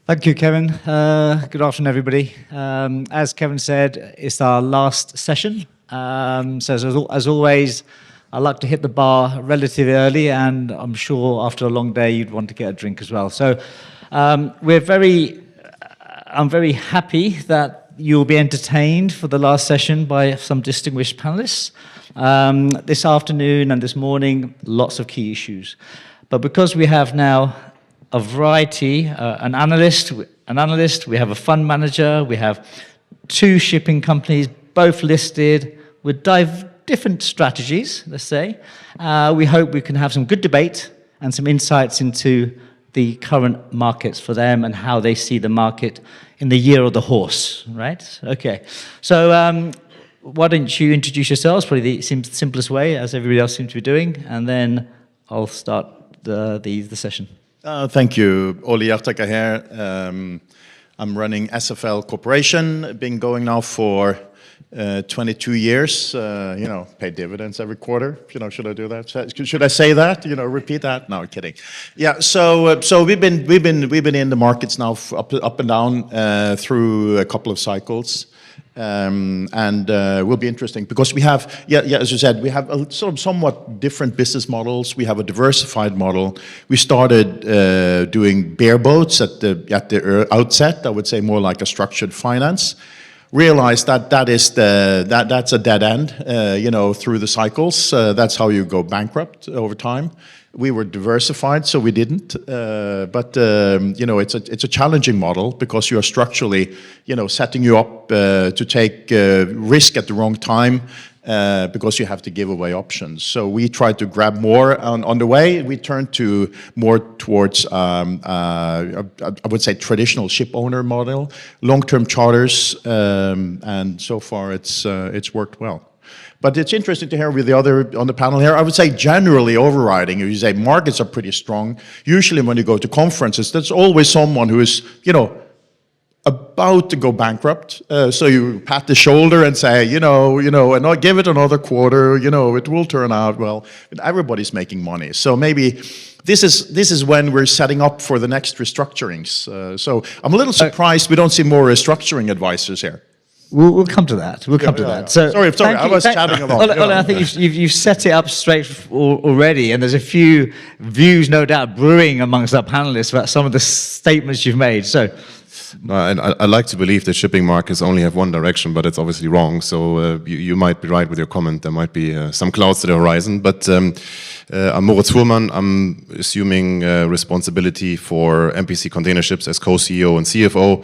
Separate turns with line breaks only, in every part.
Thank you, Kevin. Good afternoon, everybody. As Kevin said, it's our last session. So as always, I like to hit the bar relatively early, and I'm sure after a long day, you'd want to get a drink as well. So I'm very happy that you'll be entertained for the last session by some distinguished panelists. This afternoon and this morning, lots of key issues. But because we have now a variety, an analyst, we have a fund manager, we have two shipping companies, both listed with different strategies, let's say. We hope we can have some good debate and some insights into the current markets for them and how they see the market in the year of the horse, right? Okay, so why don't you introduce yourselves, probably the simplest way, as everybody else seems to be doing, and then I'll start the session.
Thank you. Ole Hjertaker here. I'm running SFL Corporation, been going now for 22 years, pay dividends every quarter. Should I do that? Should I say that? Repeat that? No, kidding. Yeah. So we've been in the markets now up and down through a couple of cycles, and will be interesting because we have, as you said, we have a sort of somewhat different business models. We have a diversified model. We started doing bareboats at the outset. I would say more like a structured finance. Realize that's a dead end, through the cycles. That's how you go bankrupt over time. We were diversified, so we didn't. It's a challenging model because you are structurally, setting you up to take risk at the wrong time because you have to give away options. So we tried to grab more on the way. We turned more towards, I would say, traditional ship owner model, long-term charters, and so far it's worked well. But it's interesting to hear with the other on the panel here. I would say generally overriding, you say markets are pretty strong. Usually when you go to conferences, there's always someone who is, about to go bankrupt. So you pat the shoulder and say, and I'll give it another quarter, it will turn out well. But everybody's making money. So maybe this is when we're setting up for the next restructurings. So I'm a little surprised we don't see more restructuring advisors here.
We'll come to that. We'll come to that. So
sorry, I was chatting along.
I think you've set it up straight already, and there's a few views, no doubt, brewing amongst our panelists about some of the statements you've made. So,
I like to believe that shipping markets only have one direction, but it's obviously wrong. So you might be right with your comment. There might be some clouds to the horizon. But I'm Moritz Fuhrmann. I'm assuming responsibility for MPC container ships as co-CEO and CFO.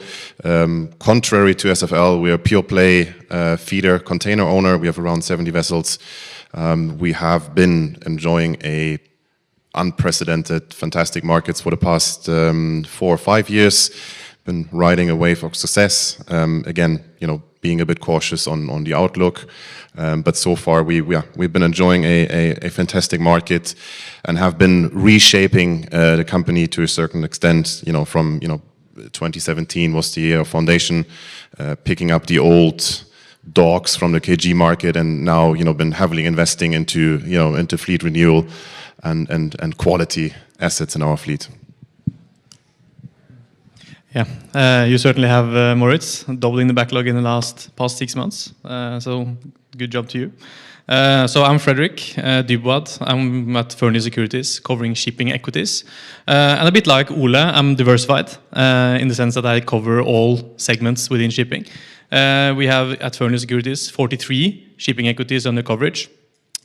Contrary to SFL, we are a pure play feeder container owner. We have around 70 vessels. We have been enjoying a unprecedented, fantastic markets for the past 4 or 5 years. Been riding a wave of success. Again, being a bit cautious on the outlook. But so far, we've been enjoying a fantastic market and have been reshaping the company to a certain extent. From 2017 was the year of foundation, picking up the old dogs from the KG market, and now been heavily investing into fleet renewal and quality assets in our fleet.
Yeah, you certainly have, Moritz, doubling the backlog in the past 6 months. So good job to you. So I'm Fredrik, Dybwad. I'm at Fearnley Securities, covering shipping equities. And a bit like Ole, I'm diversified in the sense that I cover all segments within shipping. We have at Fearnley Securities 43 shipping equities under coverage.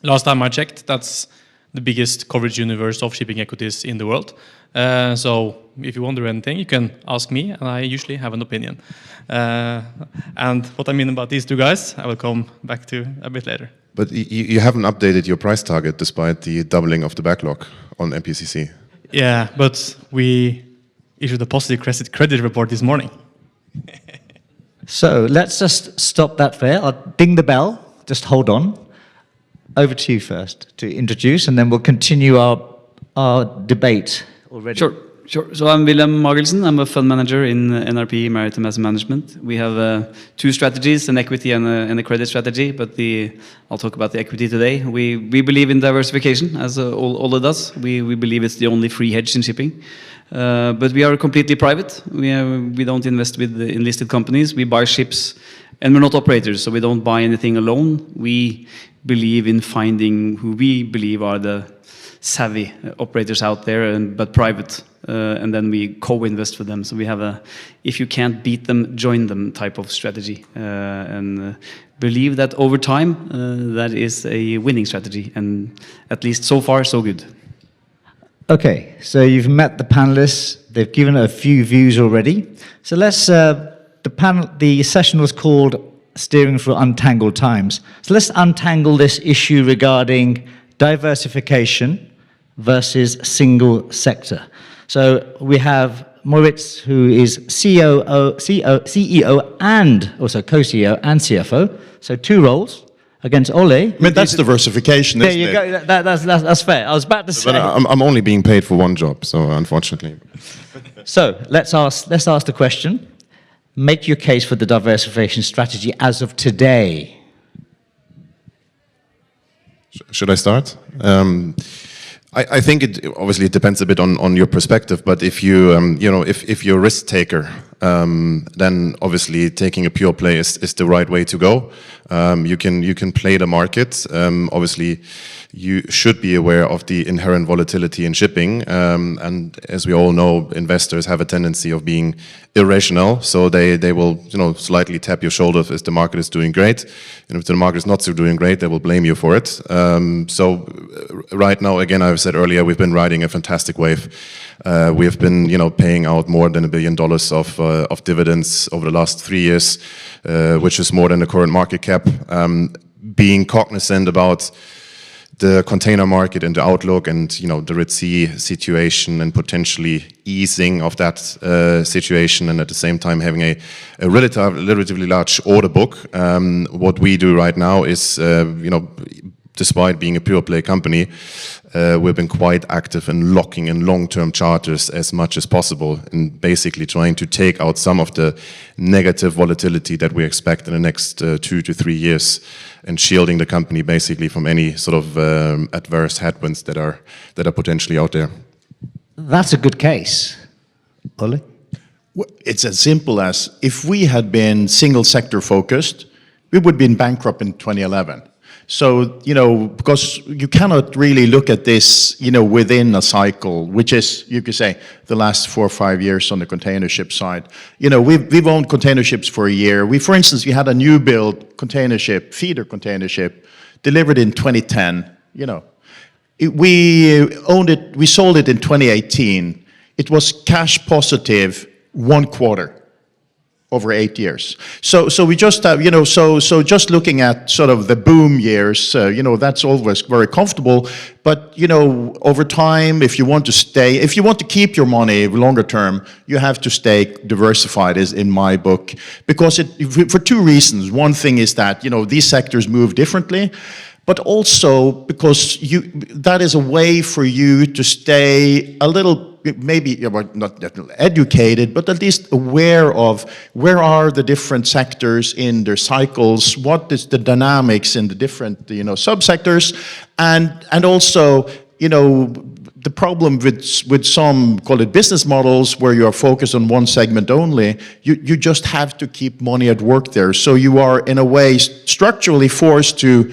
Last time I checked, that's the biggest coverage universe of shipping equities in the world. So if you wonder anything, you can ask me, and I usually have an opinion. And what I mean about these two guys, I will come back to a bit later.
But you haven't updated your price target despite the doubling of the backlog on MPCC.
Yeah, but we issued a positive credit report this morning.
So let's just stop that there. I'll ding the bell. Just hold on. Over to you first to introduce, and then we'll continue our debate already.
Sure. So I'm Wilhelm Magelssen. I'm a fund manager in NRP Maritime Asset Management. We have 2 strategies, an equity and a credit strategy, but I'll talk about the equity today. We believe in diversification, as Ole does. We believe it's the only free hedge in shipping. But we are completely private. We don't invest in listed companies. We buy ships, and we're not operators, so we don't buy anything alone. We believe in finding who we believe are the savvy operators out there, but private, and then we co-invest with them. So we have a, if you can't beat them, join them type of strategy, and believe that over time that is a winning strategy, and at least so far so good.
Okay, so you've met the panelists. They've given a few views already. So let's. The session was called "Steering Through Untangled Times." So let's untangle this issue regarding diversification versus single sector. So we have Moritz, who is CEO and also co-CEO and CFO. So 2 roles. Against Ole.
I mean, that's diversification,
there
isn't
you
it?
go. That's fair. I was about to say.
But I'm only being paid for one job, so unfortunately.
So let's ask the question. Make your case for the diversification strategy as of today.
Should I start? I think it obviously depends a bit on your perspective, but if you if you're a risk taker, then obviously taking a pure play is the right way to go. You can play the market. Obviously, you should be aware of the inherent volatility in shipping, and as we all know, investors have a tendency of being irrational, so they will slightly tap your shoulder if the market is doing great, and if the market is not so doing great, they will blame you for it. So right now, again, I've said earlier, we've been riding a fantastic wave. We have been paying out more than $1 billion of dividends over the last 3 years, which is more than the current market cap. Being cognizant about the container market and the outlook, and the Red Sea situation and potentially easing of that situation, and at the same time having a relatively large order book. What we do right now is, despite being a pure play company, we've been quite active in locking in long-term charters as much as possible, and basically trying to take out some of the negative volatility that we expect in the next 2 to 3 years, and shielding the company basically from any sort of adverse headwinds that are potentially out there.
That's a good case. Ole?
Well, it's as simple as, if we had been single sector focused, we would have been bankrupt in 2011. So, because you cannot really look at this, within a cycle, which is, you could say, the last 4 or 5 years on the container ship side. We've owned container ships for a year. For instance, we had a new build container ship, feeder container ship, delivered in 2010. We sold it in 2018. It was cash positive 1 quarter. Over 8 years. So we just have, so just looking at sort of the boom years, that's always very comfortable. But, over time, if you want to keep your money longer term, you have to stay diversified, is in my book. Because for 2 reasons. One thing is that, these sectors move differently. But also because that is a way for you to stay a little, maybe not educated, but at least aware of where are the different sectors in their cycles, what is the dynamics in the different subsectors, and also the problem with some, call it business models, where you are focused on one segment only, you just have to keep money at work there. So you are in a way structurally forced to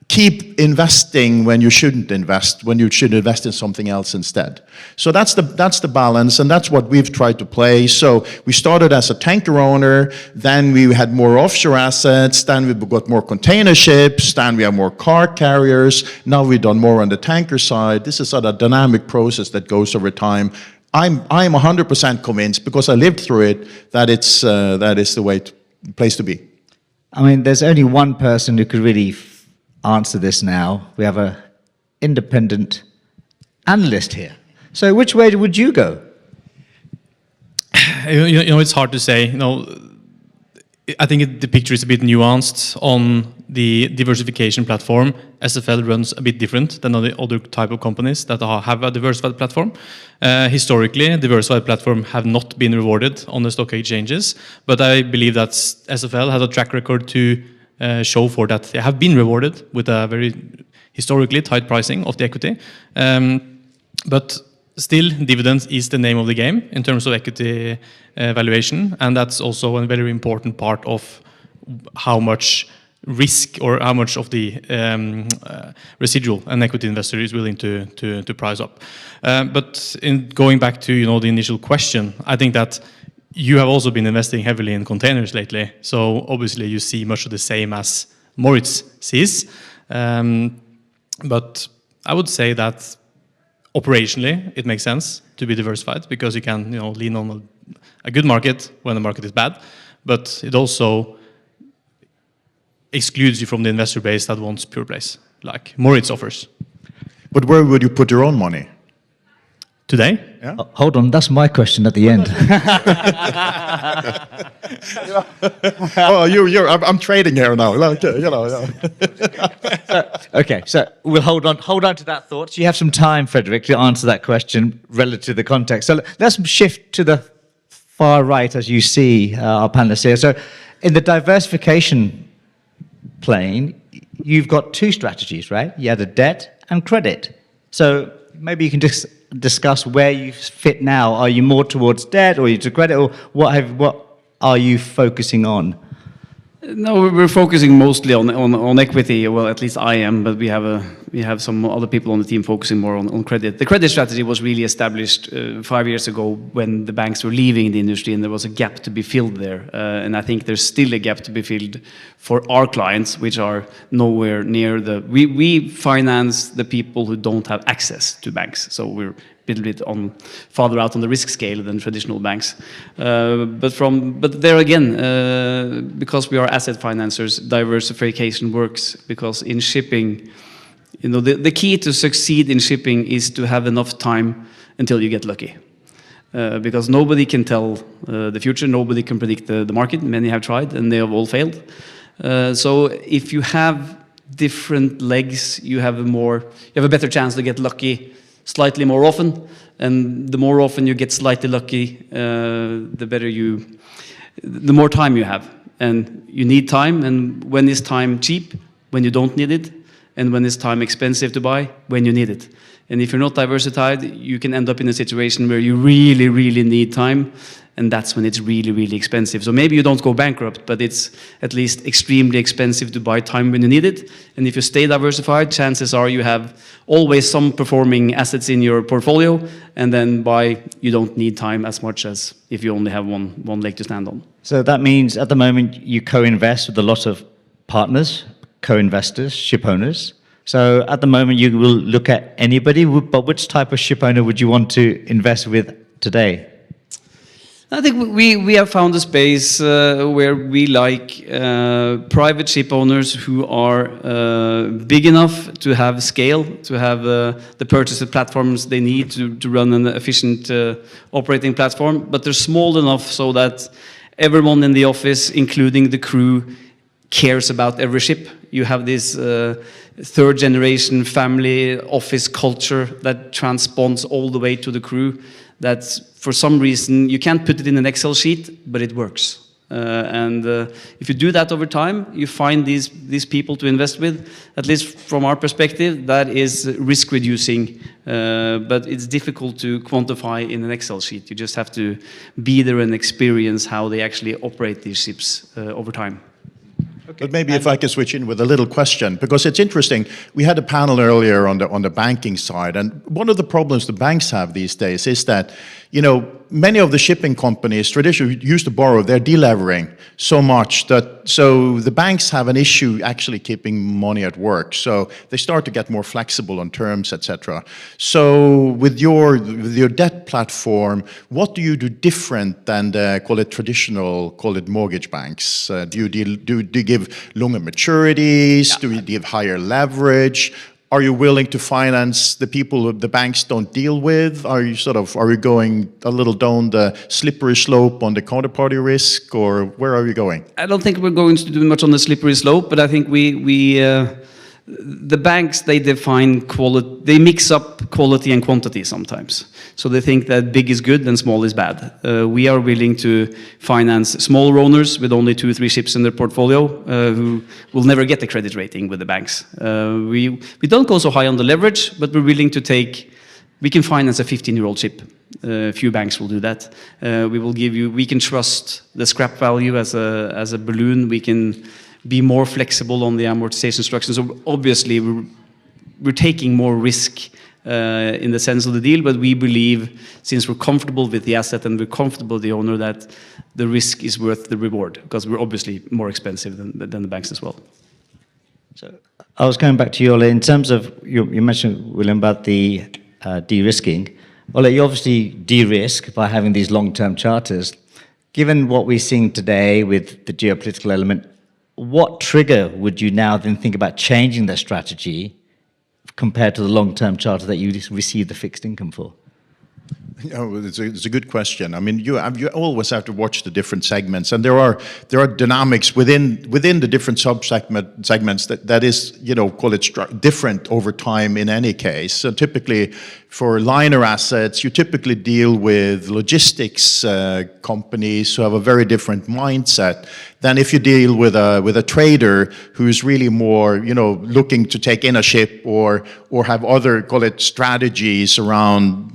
keep investing when you shouldn't invest, when you should invest in something else instead. So that's the balance, and that's what we've tried to play. So we started as a tanker owner, then we had more offshore assets, then we got more container ships, then we have more car carriers, now we've done more on the tanker side. This is sort of a dynamic process that goes over time. I'm 100% convinced, because I lived through it, that that is the place to be.
I mean, there's only one person who could really answer this now. We have an independent analyst here. So which way would you go?
It's hard to say. I think the picture is a bit nuanced. On the diversification platform, SFL runs a bit different than the other type of companies that have a diversified platform. Historically, diversified platform have not been rewarded on the stock exchanges, but I believe that SFL has a track record to show for that. They have been rewarded with a very historically tight pricing of the equity. But still, dividends is the name of the game in terms of equity valuation, and that's also a very important part of how much risk or how much of the residual an equity investor is willing to price up. But in going back to the initial question, I think that you have also been investing heavily in containers lately, so obviously you see much of the same as Moritz sees. But I would say that operationally it makes sense to be diversified because you can lean on a good market when the market is bad, but it also excludes you from the investor base that wants pure plays, like Moritz offers.
But where would you put your own money?
Today?
Yeah?
Hold on, that's my question at the end.
I'm trading here now. Like,
Okay, so we'll hold on to that thought. So you have some time, Fredrik, to answer that question relative to the context. So let's shift to the far right as you see our panelists here. So in the diversification plane, you've got two strategies, right? You have the debt and credit. So maybe you can just discuss where you fit now. Are you more towards debt, or are you to credit, or what are you focusing on?
No, we're focusing mostly on equity. Well, at least I am, but we have some other people on the team focusing more on credit. The credit strategy was really established 5 years ago when the banks were leaving the industry, and there was a gap to be filled there. And I think there's still a gap to be filled for our clients, which are nowhere near the. We finance the people who don't have access to banks, so we're a little bit farther out on the risk scale than traditional banks. But there again, because we are asset financiers, diversification works, because in shipping, the key to succeed in shipping is to have enough time until you get lucky. Because nobody can tell the future, nobody can predict the market. Many have tried and they have all failed. So if you have different legs, you have a better chance to get lucky slightly more often, and the more often you get slightly lucky, the more time you have. And you need time, and when is time cheap? When you don't need it. And when is time expensive to buy? When you need it. And if you're not diversified, you can end up in a situation where you really, really need time, and that's when it's really, really expensive. So maybe you don't go bankrupt, but it's at least extremely expensive to buy time when you need it. And if you stay diversified, chances are you have always some performing assets in your portfolio, and then you don't need time as much as if you only have one leg to stand on.
So that means at the moment you co-invest with a lot of partners, co-investors, ship owners. So at the moment you will look at anybody, but which type of ship owner would you want to invest with today?
I think we have found a space where we like private ship owners who are big enough to have scale, to have the purchase platforms they need to run an efficient operating platform, but they're small enough so that everyone in the office, including the crew, cares about every ship. You have this third generation family office culture that transponds all the way to the crew, that for some reason you can't put it in an Excel sheet, but it works. And if you do that over time, you find these people to invest with. At least from our perspective, that is risk reducing, but it's difficult to quantify in an Excel sheet. You just have to be there and experience how they actually operate these ships over time.
Okay. But maybe if I can switch in with a little question, because it's interesting. We had a panel earlier on the banking side, and one of the problems the banks have these days is that, many of the shipping companies traditionally used to borrow, they're delevering so much so the banks have an issue actually keeping money at work. So they start to get more flexible on terms, etc. So with your debt platform, what do you do different than the, traditional, mortgage banks? Do you give longer maturities? Yeah. Do you give higher leverage? Are you willing to finance the people the banks don't deal with? Are you going a little down the slippery slope on the counterparty risk, or where are you going?
I don't think we're going to do much on the slippery slope, but I think the banks, they define quality, they mix up quality and quantity sometimes. So they think that big is good and small is bad. We are willing to finance smaller owners with only 2-3 ships in their portfolio who will never get the credit rating with the banks. We don't go so high on the leverage, but we're willing to take We can finance a 15-year-old ship. Few banks will do that. We can trust the scrap value as a balloon. We can be more flexible on the amortization structure. So obviously we're taking more risk in the sense of the deal, but we believe, since we're comfortable with the asset and we're comfortable with the owner, that the risk is worth the reward, because we're obviously more expensive than the banks as well.
So I was going back to you, Ole, in terms of, you mentioned, Wilhelm, about the de-risking. Ole, you obviously de-risk by having these long-term charters. Given what we're seeing today with the geopolitical element, what trigger would you now then think about changing that strategy compared to the long-term charter that you receive the fixed income for?
It's a good question. I mean, you always have to watch the different segments, and there are dynamics within the different segments that is, call it different over time in any case. So typically, for liner assets, you typically deal with logistics companies who have a very different mindset than if you deal with a trader who's really more, looking to take in a ship or have other, call it, strategies around,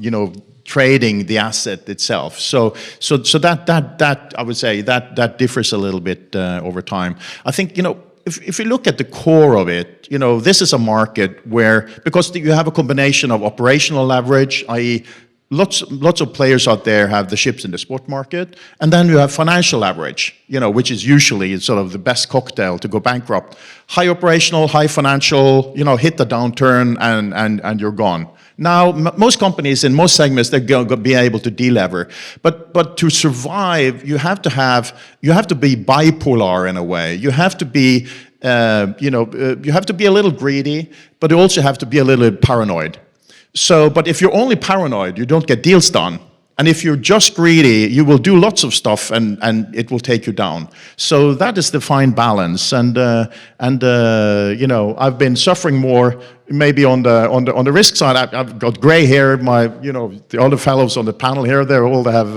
trading the asset itself. So that I would say that differs a little bit over time. I think, if you look at the core of it, this is a market where, because you have a combination of operational leverage, i.e. lots of players out there have the ships in the spot market, and then you have financial leverage, which is usually sort of the best cocktail to go bankrupt. High operational, high financial, hit the downturn and you're gone. Now, most companies in most segments, they're going to be able to delever, but to survive, you have to be bipolar in a way. You have to be, you have to be a little greedy, but you also have to be a little paranoid. So, but if you're only paranoid, you don't get deals done. And if you're just greedy, you will do lots of stuff and it will take you down. So that is the fine balance. And I've been suffering more maybe on the risk side. I've got gray hair. The other fellows on the panel here, they all have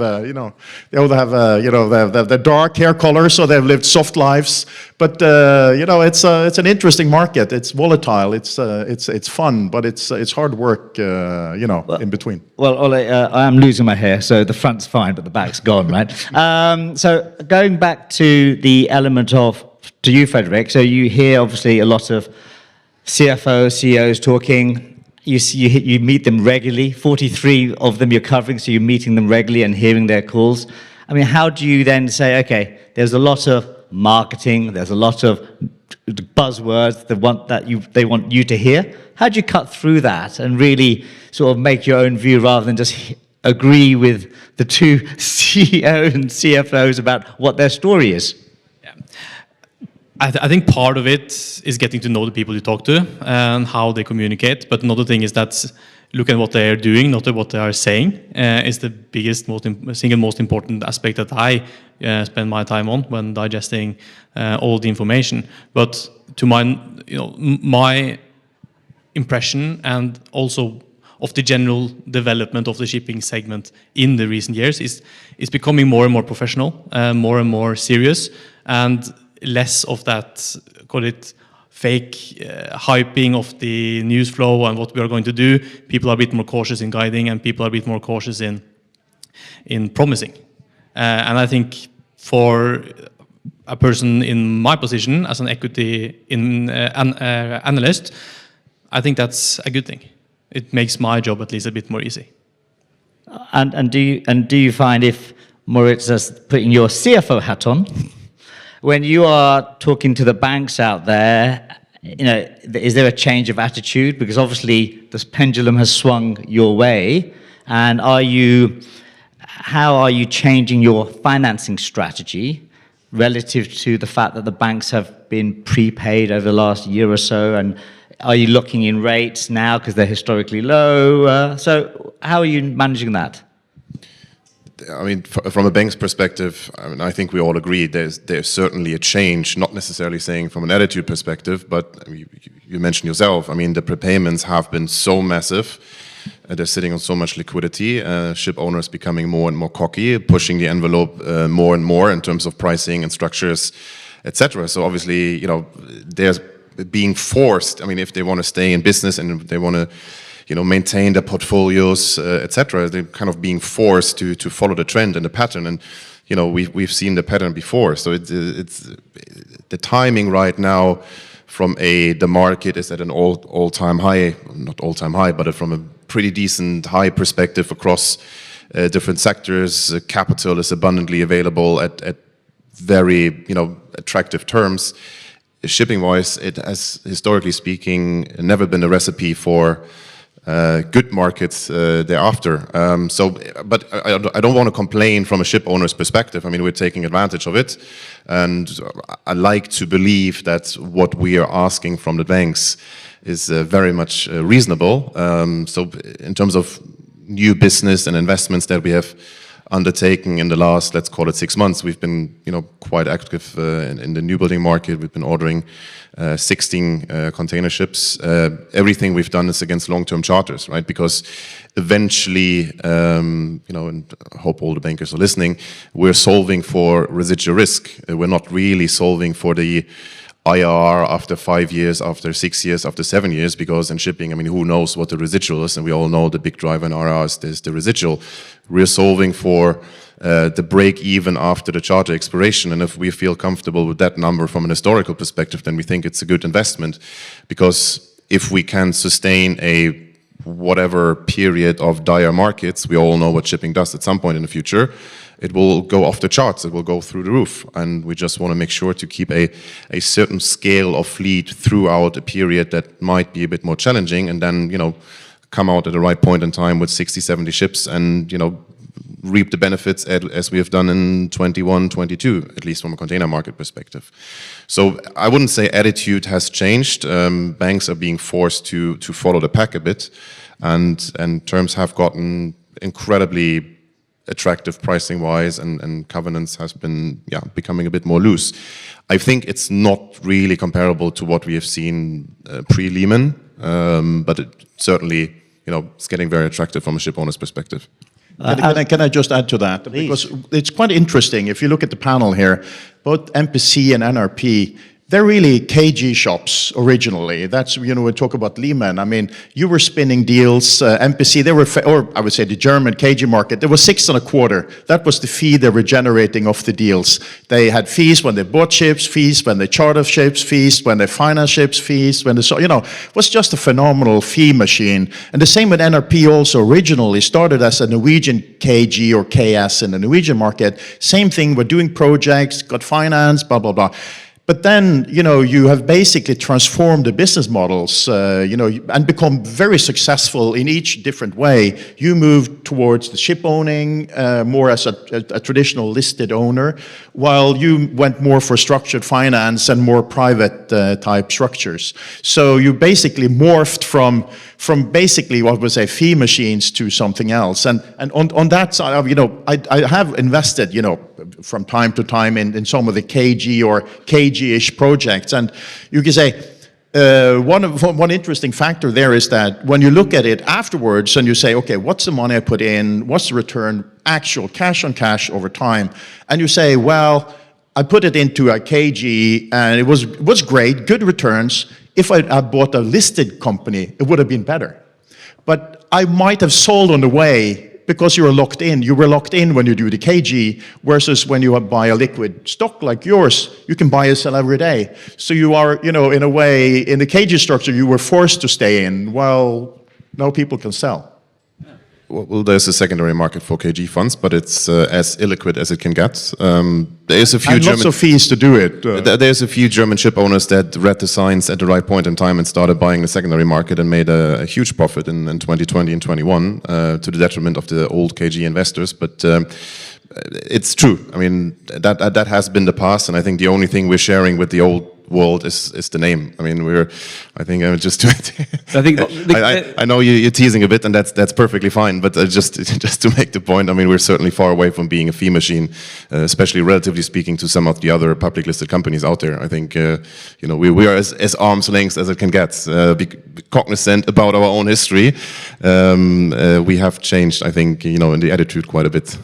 the dark hair color, so they've lived soft lives. But it's an interesting market. It's volatile. It's fun, but it's hard work. In between.
Well, Ole, I am losing my hair, so the front's fine, but the back's gone, right? So going back to the element of, to you, Fredrik, so you hear obviously a lot of CFOs, CEOs talking. You meet them regularly. 43 of them you're covering, so you're meeting them regularly and hearing their calls. I mean, how do you then say, okay, there's a lot of marketing, there's a lot of buzzwords they want you to hear. How do you cut through that and really sort of make your own view rather than just agree with the two CEOs and CFOs about what their story is?
Yeah. I think part of it is getting to know the people you talk to and how they communicate. But another thing is that look at what they are doing, not at what they are saying, is the biggest, single most important aspect that I spend my time on when digesting all the information. But to my impression and also of the general development of the shipping segment in the recent years is becoming more and more professional, more and more serious, and less of that, call it fake hyping of the news flow and what we are going to do. People are a bit more cautious in guiding, and people are a bit more cautious in promising. And I think for a person in my position as an equity analyst, I think that's a good thing. It makes my job at least a bit more easy.
And do you find, if Moritz is putting your CFO hat on, when you are talking to the banks out there, is there a change of attitude? Because obviously this pendulum has swung your way. And how are you changing your financing strategy relative to the fact that the banks have been prepaid over the last year or so? And are you locking in rates now because they're historically low? So how are you managing that?
I mean, from a bank's perspective, I think we all agree there's certainly a change, not necessarily saying from an attitude perspective, but you mentioned yourself, I mean, the prepayments have been so massive. They're sitting on so much liquidity. Ship owners becoming more and more cocky, pushing the envelope more and more in terms of pricing and structures, etc. So obviously, there's being forced. I mean, if they want to stay in business and if they want to maintain their portfolios, etc. They're kind of being forced to follow the trend and the pattern, and we've seen the pattern before. So it's the timing right now. The market is at an all-time high, not all-time high, but from a pretty decent high perspective across different sectors. Capital is abundantly available at very attractive terms. Shipping-wise, it has, historically speaking, never been a recipe for good markets thereafter. But I don't want to complain from a ship owner's perspective. I mean, we're taking advantage of it, and I like to believe that what we are asking from the banks is very much reasonable. So in terms of new business and investments that we have undertaken in the last, let's call it 6 months, we've been quite active in the new building market. We've been ordering 16 container ships. Everything we've done is against long-term charters, right? Because eventually, and I hope all the bankers are listening, we're solving for residual risk. We're not really solving for the IRR after 5 years, after 6 years, after 7 years, because in shipping, I mean, who knows what the residual is, and we all know the big driver in IRR is the residual. We're solving for the break even after the charter expiration, and if we feel comfortable with that number from an historical perspective, then we think it's a good investment, because if we can sustain a whatever period of dire markets, we all know what shipping does at some point in the future, it will go off the charts, it will go through the roof. And we just want to make sure to keep a certain scale of fleet throughout a period that might be a bit more challenging, and then, come out at the right point in time with 60, 70 ships and, reap the benefits as we have done in 21, 22, at least from a container market perspective. So I wouldn't say attitude has changed. Banks are being forced to follow the pack a bit, and terms have gotten incredibly attractive pricing wise, and covenants has been becoming a bit more loose. I think it's not really comparable to what we have seen pre-Lehman, but it certainly it's getting very attractive from a ship owner's perspective.
Can I just add to that?
Please.
Because it's quite interesting. If you look at the panel here, both MPC and NRP, they're really KG shops originally. That's, we talk about Lehman. I mean, you were spinning deals, MPC, they were, or I would say the German KG market, there was 6.25. That was the fee they were generating off the deals. They had fees when they bought ships, fees when they chartered ships, fees when they financed ships, fees when they saw, it was just a phenomenal fee machine. And the same with NRP also originally started as a Norwegian KG or KS in the Norwegian market. Same thing, we're doing projects, got finance, blah, blah, blah. But then, you have basically transformed the business models, and become very successful in each different way. You moved towards the ship owning, more as a traditional listed owner, while you went more for structured finance and more private type structures. So you basically morphed from basically what was a fee machines to something else. And on that side, I have invested, from time to time in some of the KG or KG-ish projects. And you can say, one interesting factor there is that when you look at it afterwards and you say, okay, what's the money I put in? What's the return, actual cash on cash over time? And you say, well, I put it into a KG and it was great, good returns. If I bought a listed company, it would have been better. But I might have sold on the way because you were locked in. You were locked in when you do the KG, versus when you buy a liquid stock like yours, you can buy and sell every day. So you are, in a way, in the KG structure, you were forced to stay in. Well, now people can sell.
Well, there's a secondary market for KG funds, but it's as illiquid as it can get. There's a few
and lots of fees to do it.
There's a few German ship owners that read the signs at the right point in time and started buying the secondary market and made a huge profit in 2020 and 21 to the detriment of the old KG investors. But it's true. I mean, that has been the past, and I think the only thing we're sharing with the old world is the name. I mean, I think I'm just
I think
I know you're teasing a bit, and that's perfectly fine. But just to make the point, I mean, we're certainly far away from being a fee machine, especially relatively speaking to some of the other public listed companies out there. I think we are as arm's length as it can get. Be cognizant about our own history. We have changed, I think, in the attitude quite a bit.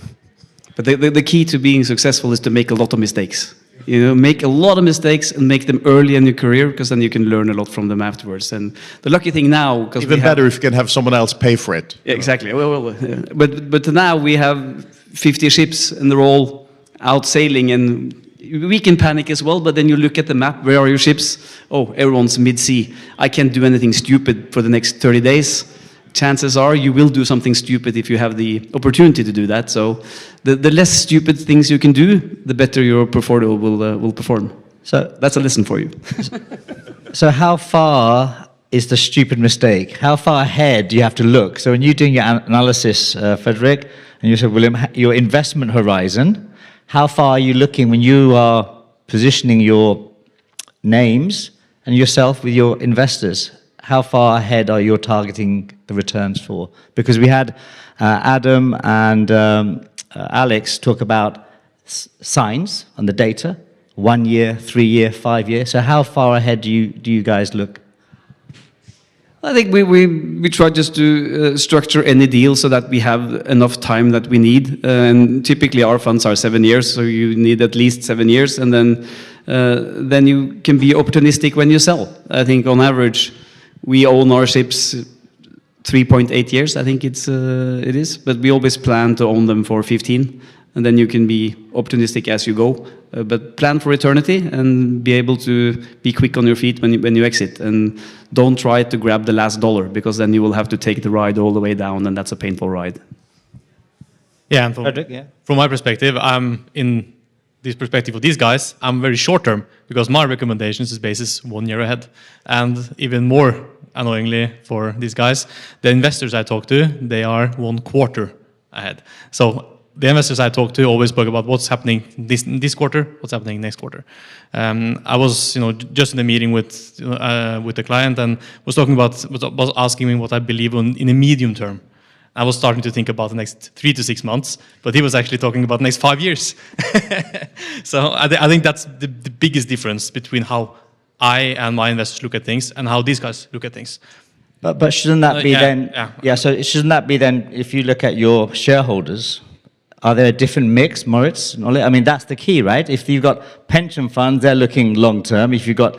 But the key to being successful is to make a lot of mistakes. You know, make a lot of mistakes and make them early in your career, because then you can learn a lot from them afterwards. And the lucky thing now, because
Even better if you can have someone else pay for it.
yeah, exactly. But now we have 50 ships and they're all out sailing, and we can panic as well. But then you look at the map. Where are your ships? Oh, everyone's mid-sea. I can't do anything stupid for the next 30 days. Chances are you will do something stupid if you have the opportunity to do that. So the less stupid things you can do, the better your portfolio will perform. So that's a lesson for you.
So how far is the stupid mistake? How far ahead do you have to look? So when you're doing your analysis, Fredrik, and you said, Wilhelm, your investment horizon, how far are you looking when you are positioning your names and yourself with your investors? How far ahead are you targeting the returns for? Because we had Adam and Alex talk about signs on the data, 1 year, 3 year, 5 year. So how far ahead do you guys look?
I think we try just to structure any deal so that we have enough time that we need. And typically our funds are 7 years, so you need at least 7 years. And then you can be opportunistic when you sell. I think on average, we own our ships 3.8 years, I think it is. But we always plan to own them for 15. And then you can be opportunistic as you go. But plan for eternity and be able to be quick on your feet when you exit. And don't try to grab the last dollar, because then you will have to take the ride all the way down, and that's a painful ride.
Yeah, and
Fredrik, yeah.
from my perspective, I'm in this perspective of these guys, I'm very short term, because my recommendations is basis 1 year ahead. And even more annoyingly for these guys, the investors I talk to, they are 1 quarter ahead. So the investors I talk to always talk about what's happening this quarter, what's happening next quarter. I was, just in a meeting with the client, and was asking me what I believe in the medium term. I was starting to think about the next 3 to 6 months, but he was actually talking about the next 5 years. So I think that's the biggest difference between how I and my investors look at things and how these guys look at things.
But shouldn't that be then?
Yeah.
Yeah. So shouldn't that be then? If you look at your shareholders, are there a different mix, Moritz? I mean, that's the key, right? If you've got pension funds, they're looking long term. If you've got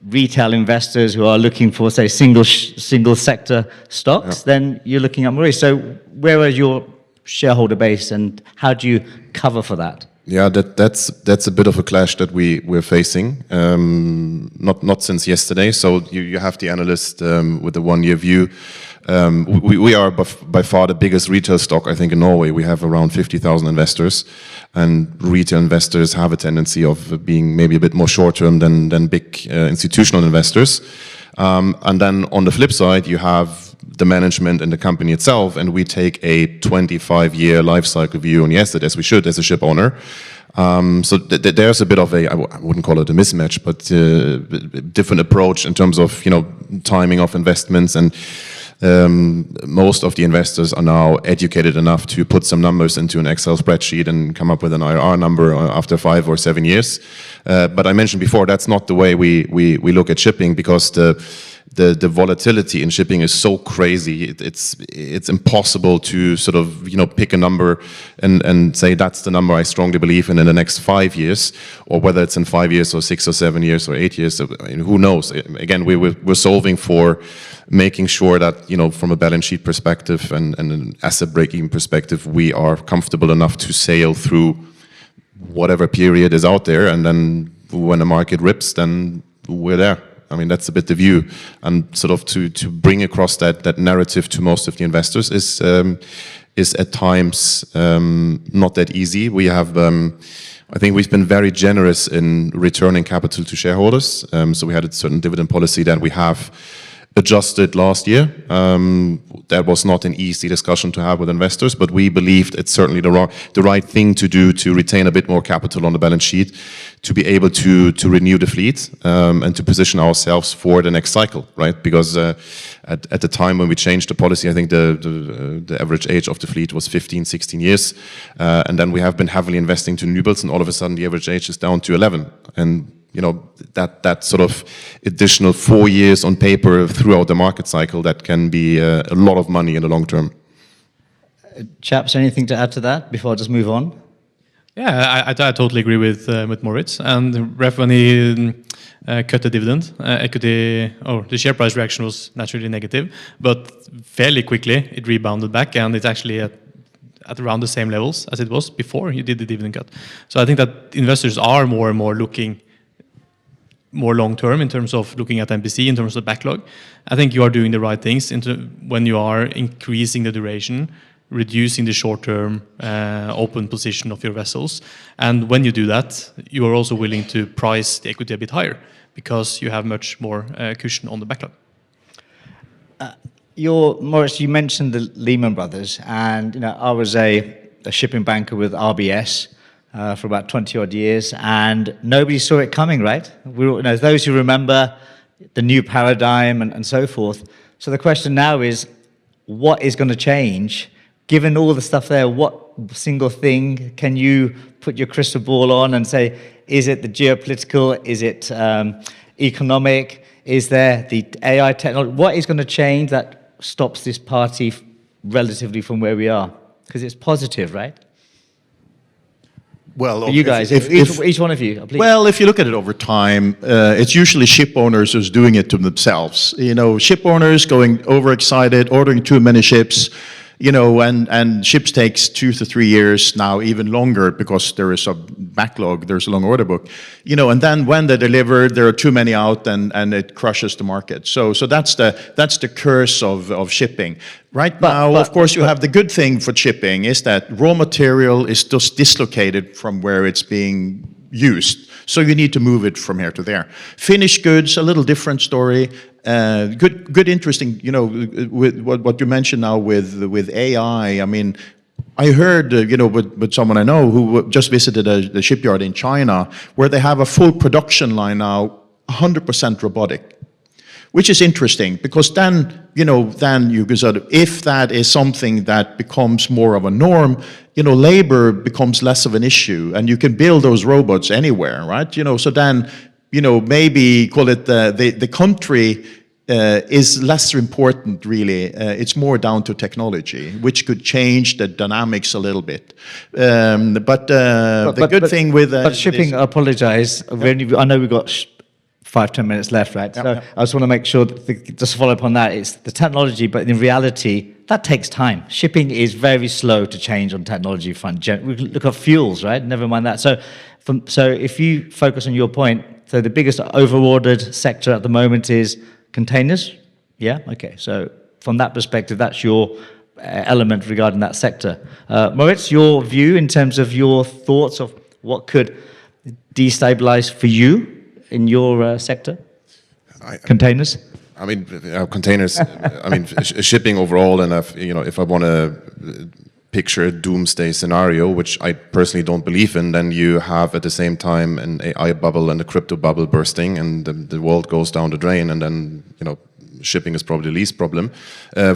retail investors who are looking for, say, single sector stocks, then you're looking at Moritz. So where is your shareholder base, and how do you cover for that?
Yeah, that's a bit of a clash that we're facing. Not since yesterday. So you have the analyst with the 1 year view. We are by far the biggest retail stock, I think, in Norway. We have around 50,000 investors, and retail investors have a tendency of being maybe a bit more short-term than big institutional investors. And then on the flip side, you have the management and the company itself, and we take a 25-year life cycle view on the asset, as we should as a ship owner. So there's a bit of I wouldn't call it a mismatch, but different approach in terms of timing of investments. And most of the investors are now educated enough to put some numbers into an Excel spreadsheet and come up with an IRR number after 5 or 7 years. But I mentioned before, that's not the way we look at shipping, because the volatility in shipping is so crazy. It's impossible to sort of pick a number and say that's the number I strongly believe in the next 5 years, or whether it's in 5 years or 6 or 7 years or 8 years. Who knows? Again, we're solving for making sure that from a balance sheet perspective and an asset break-even perspective, we are comfortable enough to sail through whatever period is out there, and then when the market rips, then we're there. I mean, that's a bit the view, and sort of to bring across that narrative to most of the investors is at times not that easy. We have, I think we've been very generous in returning capital to shareholders. So we had a certain dividend policy that we have adjusted last year. That was not an easy discussion to have with investors, but we believed it's certainly the right thing to do, to retain a bit more capital on the balance sheet, to be able to renew the fleet and to position ourselves for the next cycle, right? Because at the time when we changed the policy, I think the average age of the fleet was 15, 16 years. And then we have been heavily investing to new builds, and all of a sudden the average age is down to 11. And that sort of additional 4 years on paper throughout the market cycle, that can be a lot of money in the long term.
Chaps, anything to add to that before I just move on?
Yeah, I totally agree with Moritz. And Ref, when he cut the dividend, equity, or the share price reaction was naturally negative, but fairly quickly it rebounded back, and it's actually at around the same levels as it was before you did the dividend cut. So I think that investors are more and more looking more long-term in terms of looking at MPC, in terms of backlog. I think you are doing the right things when you are increasing the duration, reducing the short-term open position of your vessels. And when you do that, you are also willing to price the equity a bit higher because you have much more cushion on the backlog.
Moritz, you mentioned the Lehman Brothers, and I was a shipping banker with RBS for about 20 odd years, and nobody saw it coming, right? Those who remember the new paradigm and so forth. So the question now is, what is going to change? Given all the stuff there, what single thing can you put your crystal ball on and say, is it the geopolitical, is it economic, is there the AI technology? What is going to change that stops this party relatively from where we are? Because it's positive, right?
Well,
For you guys, each one of you, please.
Well, if you look at it over time, it's usually ship owners who's doing it to themselves. Ship owners going overexcited, ordering too many ships, and ships takes 2 to 3 years now, even longer, because there is a backlog, there's a long order book, and then when they deliver, there are too many out, and it crushes the market. So that's the curse of shipping. Right now, of course, you have the good thing for shipping is that raw material is just dislocated from where it's being used. So you need to move it from here to there. Finished goods, a little different story. Good, interesting. With what you mentioned now with AI. I mean, I heard, with someone I know who just visited the shipyard in China, where they have a full production line now, 100% robotic. Which is interesting, because then you can sort of, if that is something that becomes more of a norm, labor becomes less of an issue, and you can build those robots anywhere, right? So then, maybe call it the country is less important, really. It's more down to technology, which could change the dynamics a little bit. But the good thing with
but shipping, I apologize. I know we've got 5-10 minutes left, right?
Yep,
so
yep.
I just want to make sure that just to follow up on that, it's the technology, but in reality, that takes time. Shipping is very slow to change on technology front. We look at fuels, right? Never mind that. So if you focus on your point, so the biggest overordered sector at the moment is containers. Yeah. Okay. So from that perspective, that's your element regarding that sector. Moritz, your view in terms of your thoughts of what could destabilize for you in your sector? Containers?
I mean, containers, shipping overall, and if I want to picture a doomsday scenario, which I personally don't believe in, then you have at the same time an AI bubble and a crypto bubble bursting, and the world goes down the drain, and then, shipping is probably the least problem.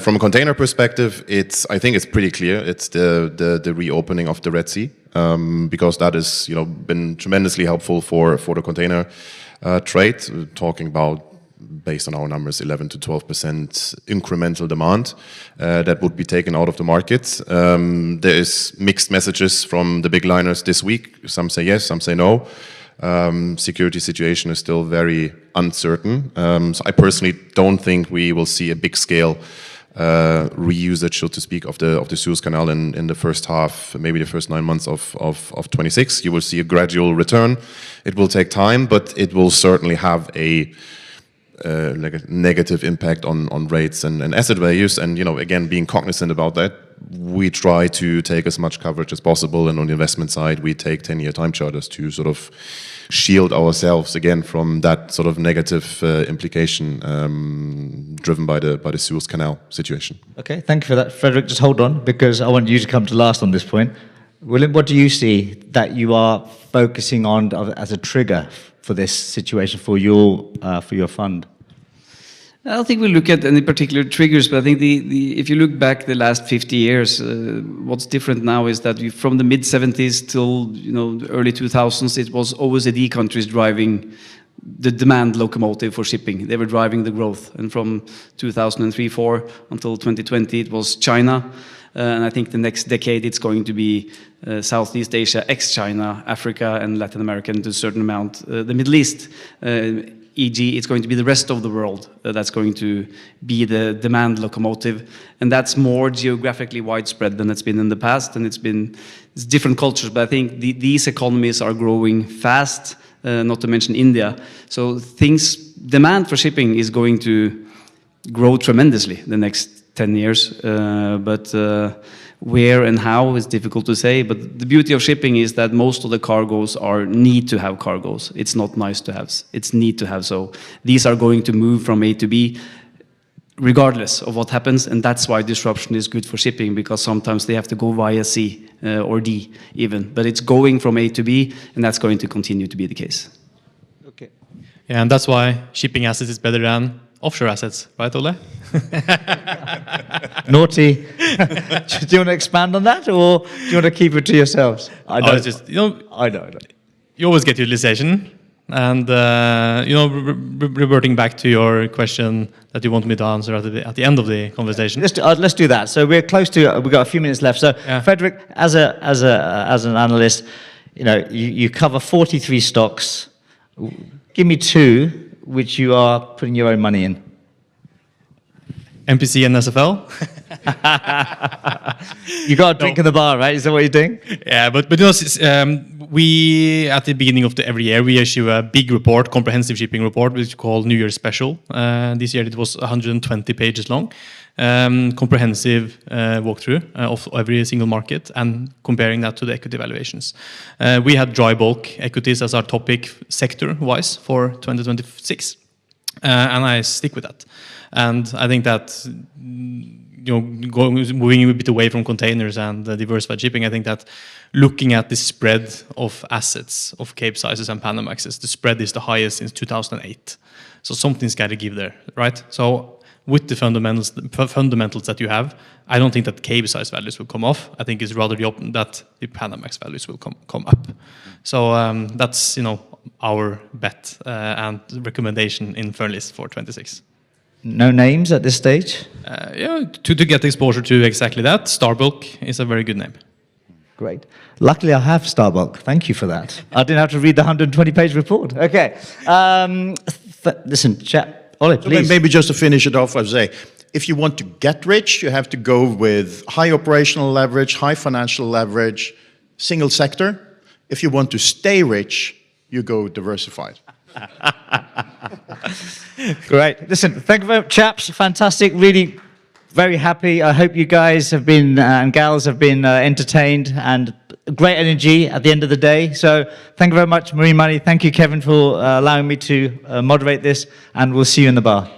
From a container perspective, I think it's pretty clear. It's the reopening of the Red Sea, because that has, been tremendously helpful for the container trade. We're talking about, based on our numbers, 11 to 12% incremental demand that would be taken out of the market. There is mixed messages from the big liners this week. Some say yes, some say no. Security situation is still very uncertain. So I personally don't think we will see a big scale reusage, so to speak, of the Suez Canal in the first half, maybe the first 9 months of 26. You will see a gradual return. It will take time, but it will certainly have a negative impact on rates and asset values. And again, being cognizant about that, we try to take as much coverage as possible. And on the investment side, we take 10-year time charters to sort of shield ourselves again from that sort of negative implication driven by the Suez Canal situation.
Okay, thank you for that. Fredrik, just hold on, because I want you to come to last on this point. Wilhelm, what do you see that you are focusing on as a trigger for this situation for your fund?
I don't think we look at any particular triggers, but I think if you look back the last 50 years, what's different now is that from the mid-70s till the early 2000s, it was OECD countries driving the demand locomotive for shipping. They were driving the growth, and from 2003-4 until 2020, it was China. And I think the next decade it's going to be Southeast Asia, ex-China, Africa, and Latin America, and to a certain amount the Middle East. E.g., it's going to be the rest of the world that's going to be the demand locomotive, and that's more geographically widespread than it's been in the past, and it's different cultures, but I think these economies are growing fast, not to mention India. So demand for shipping is going to grow tremendously the next 10 years, but where and how is difficult to say, but the beauty of shipping is that most of the cargoes are need to have cargoes. It's not nice to have, it's need to have. So these are going to move from A to B regardless of what happens, and that's why disruption is good for shipping, because sometimes they have to go via C or D even, but it's going from A to B, and that's going to continue to be the case.
Okay.
Yeah, and that's why shipping assets is better than offshore assets, right, Ole?
Naughty. Do you want to expand on that, or do you want to keep it to yourselves? I
Oh, it's just,
I know.
you always get utilization, and reverting back to your question that you want me to answer at the end of the conversation.
Let's do that. So we're close to. We've got a few minutes left. So,
Yeah.
Fredrik, as an analyst, you cover 43 stocks. Give me two which you are putting your own money in.
MPC and SFL.
You got a drink in the bar, right? Is that what you're doing?
Yeah, but we at the beginning of every year we issue a big report, comprehensive shipping report, which is called New Year's Special. This year it was 120 pages long, comprehensive walkthrough of every single market and comparing that to the equity valuations. We had dry bulk equities as our topic sector-wise for 2026, and I stick with that. And I think that moving a bit away from containers and diversified shipping, I think that looking at the spread of assets of Capesizes and Panamaxes, the spread is the highest since 2008. So something's got to give there, right? So with the fundamentals that you have, I don't think that Capesize values will come off. I think it's rather that the Panamax values will come up. So that's our bet and recommendation in Fearnley for 26.
No names at this stage?
Yeah, to get exposure to exactly that, Starbulk is a very good name.
Great. Luckily, I have Starbulk. Thank you for that. I didn't have to read the 120-page report. Okay. Listen, chat. Ole, please.
Maybe just to finish it off, I would say, if you want to get rich, you have to go with high operational leverage, high financial leverage, single sector. If you want to stay rich, you go diversified.
Great. Listen, thank you very much, chaps. Fantastic. Really very happy. I hope you guys have been, and gals have been entertained, and great energy at the end of the day. So thank you very much, Marine Money. Thank you, Kevin, for allowing me to moderate this, and we'll see you in the bar.